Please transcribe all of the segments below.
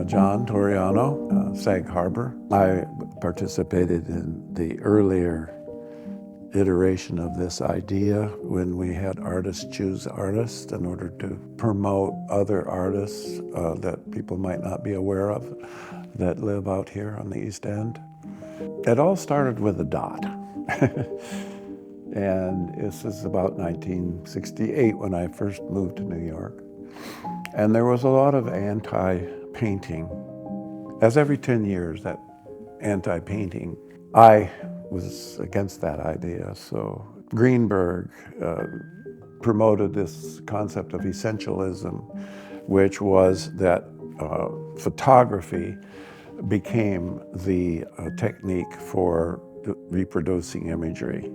John Torreano, Sag Harbor. I participated in the earlier iteration of this idea when we had artists choose artists in order to promote other artists that people might not be aware of that live out here on the East End. It all started with a dot. And this is about 1968 when I first moved to New York. And there was a lot of anti-painting. As every 10 years, that anti-painting, I was against that idea. So Greenberg promoted this concept of essentialism, which was that photography became the technique for reproducing imagery.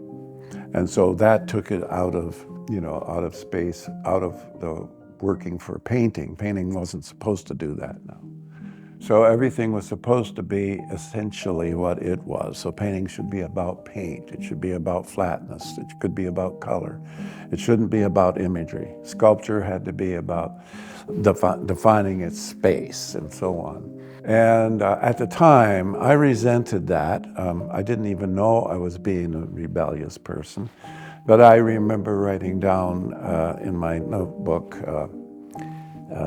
And so that took it out of space, out of the working for painting. Painting wasn't supposed to do that now. So everything was supposed to be essentially what it was. So painting should be about paint. It should be about flatness. It could be about color. It shouldn't be about imagery. Sculpture had to be about defining its space and so on. And at the time, I resented that. I didn't even know I was being a rebellious person. But I remember writing down in my notebook,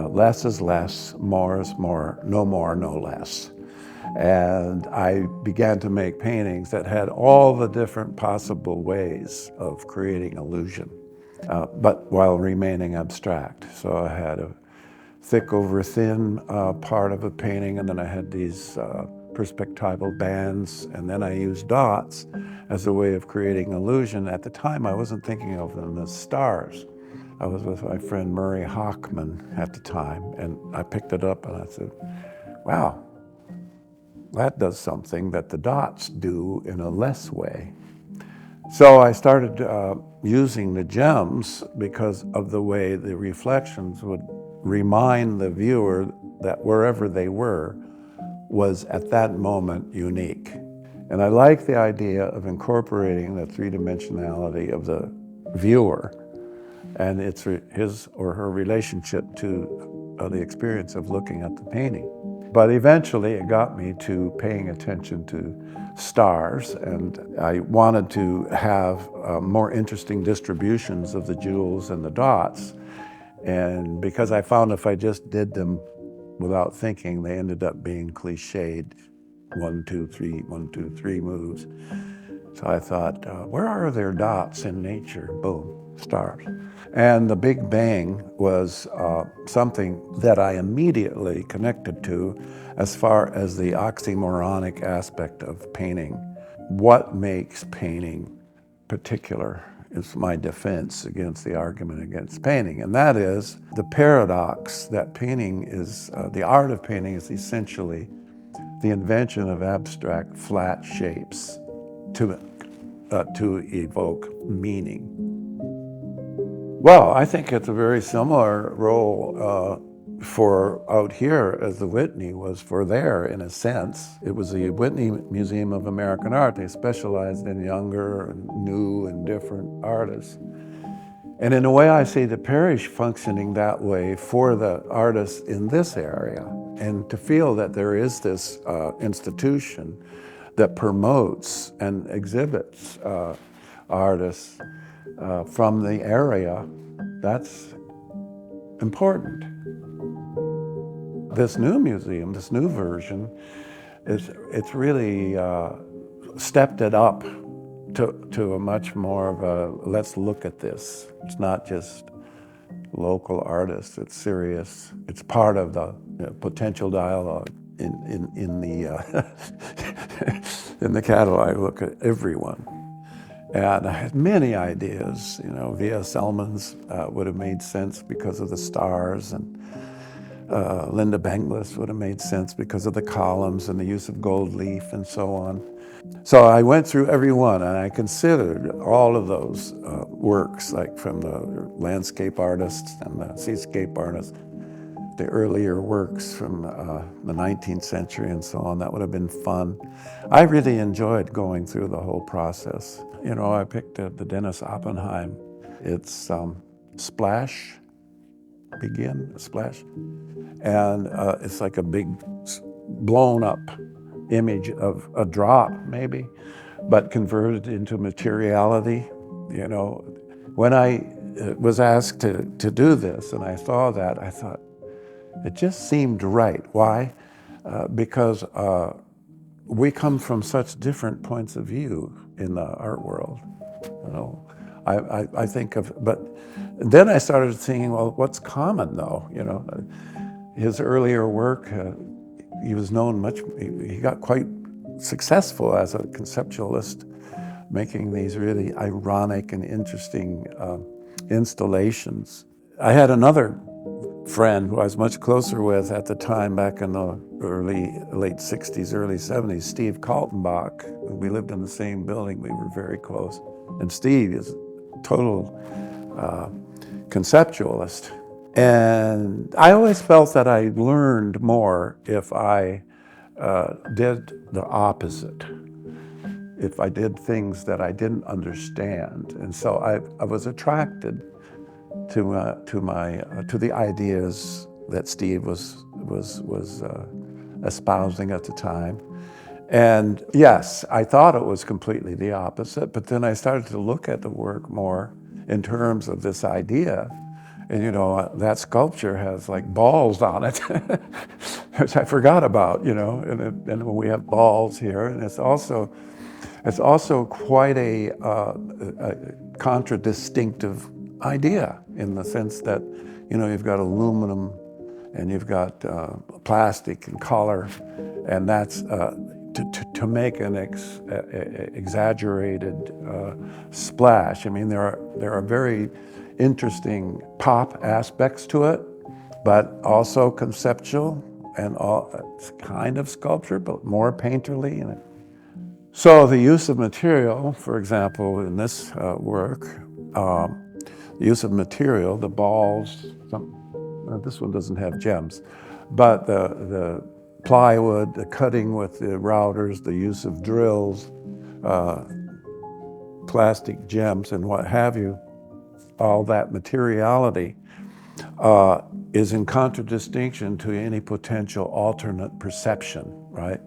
less is less, more is more, no more, no less. And I began to make paintings that had all the different possible ways of creating illusion, but while remaining abstract. So I had a thick over thin part of a painting, and then I had these perspectival bands, and then I used dots as a way of creating illusion. At the time, I wasn't thinking of them as stars. I was with my friend Murray Hochman at the time, and I picked it up and I said, wow, that does something that the dots do in a less way. So I started using the gems because of the way the reflections would remind the viewer that wherever they were was at that moment unique. And I like the idea of incorporating the three-dimensionality of the viewer and it's his or her relationship to the experience of looking at the painting. But eventually it got me to paying attention to stars, and I wanted to have more interesting distributions of the jewels and the dots. And because I found if I just did them without thinking, they ended up being cliched, 1, 2, 3, 1, 2, 3 moves. So I thought, where are there dots in nature? Boom, stars. And the Big Bang was something that I immediately connected to as far as the oxymoronic aspect of painting. What makes painting particular is my defense against the argument against painting. And that is the paradox that painting is, the art of painting is essentially the invention of abstract flat shapes to evoke meaning. Well, I think it's a very similar role for out here as the Whitney was for there, in a sense. It was the Whitney Museum of American Art. They specialized in younger and new and different artists. And in a way, I see the Parrish functioning that way for the artists in this area. And to feel that there is this institution that promotes and exhibits artists from the area, that's important. This new museum, this new version, it's really stepped it up to a much more of a, let's look at this. It's not just local artists, it's serious. It's part of the potential dialogue in the in the catalog. I look at everyone. And I had many ideas, V.S. Selman's would have made sense because of the stars, and Linda Benglis would have made sense because of the columns and the use of gold leaf and so on. So I went through every one, and I considered all of those works, like from the landscape artists and the seascape artists, the earlier works from the 19th century and so on. That would have been fun. I really enjoyed going through the whole process. I picked the Dennis Oppenheim. It's Splash, begin, splash. And it's like a big blown up image of a drop, maybe, but converted into materiality. You know, when I was asked to do this and I saw that, I thought, it just seemed right. Why? Because we come from such different points of view in the art world. You know, I think of, but then I started thinking, well, what's common though? You know, his earlier work, he was known much, he got quite successful as a conceptualist, making these really ironic and interesting installations. I had another friend who I was much closer with at the time, back in the late 60s, early 70s, Steve Kaltenbach. We lived in the same building, we were very close. And Steve is a total conceptualist. And I always felt that I learned more if I did the opposite, if I did things that I didn't understand. And so I was attracted to the ideas that Steve was espousing at the time. And yes, I thought it was completely the opposite, but then I started to look at the work more in terms of this idea. And you know, that sculpture has like balls on it, which I forgot about, you know, and we have balls here, and it's also quite a contradistinctive idea, in the sense that, you know, you've got aluminum and you've got plastic and color, and that's to make an exaggerated splash. I mean, there are very interesting pop aspects to it, but also conceptual and it's kind of sculpture, but more painterly. And so the use of material, for example, in this work, the use of material, the balls, this one doesn't have gems, but the plywood, the cutting with the routers, the use of drills, plastic gems and what have you, all that materiality is in contradistinction to any potential alternate perception, right?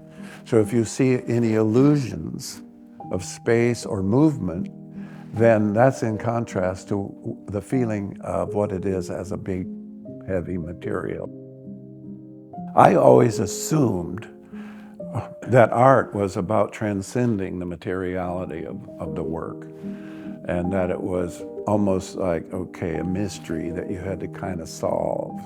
So if you see any illusions of space or movement, then that's in contrast to the feeling of what it is as a big, heavy material. I always assumed that art was about transcending the materiality of the work, and that it was almost like, okay, a mystery that you had to kind of solve.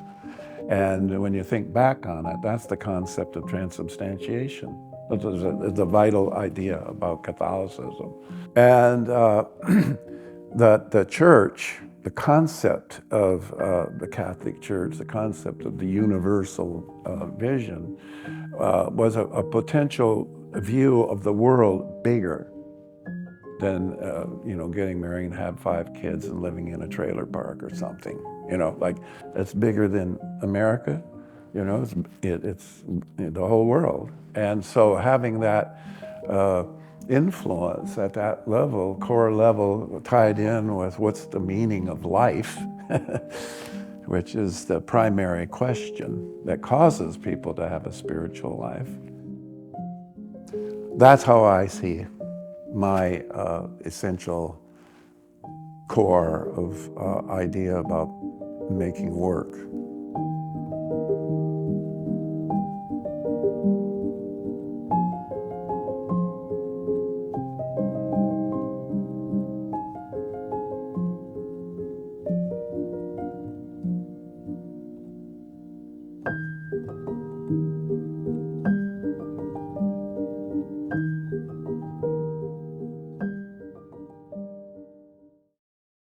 And when you think back on it, that's the concept of transubstantiation. It's a vital idea about Catholicism. And the church, the concept of the Catholic Church, the concept of the universal vision, was a potential view of the world bigger than you know, getting married and have 5 kids and living in a trailer park or something. You know, like, it's bigger than America. You know, it's the whole world. And so having that influence at that level, core level, tied in with what's the meaning of life, which is the primary question that causes people to have a spiritual life. That's how I see my essential core of idea about making work.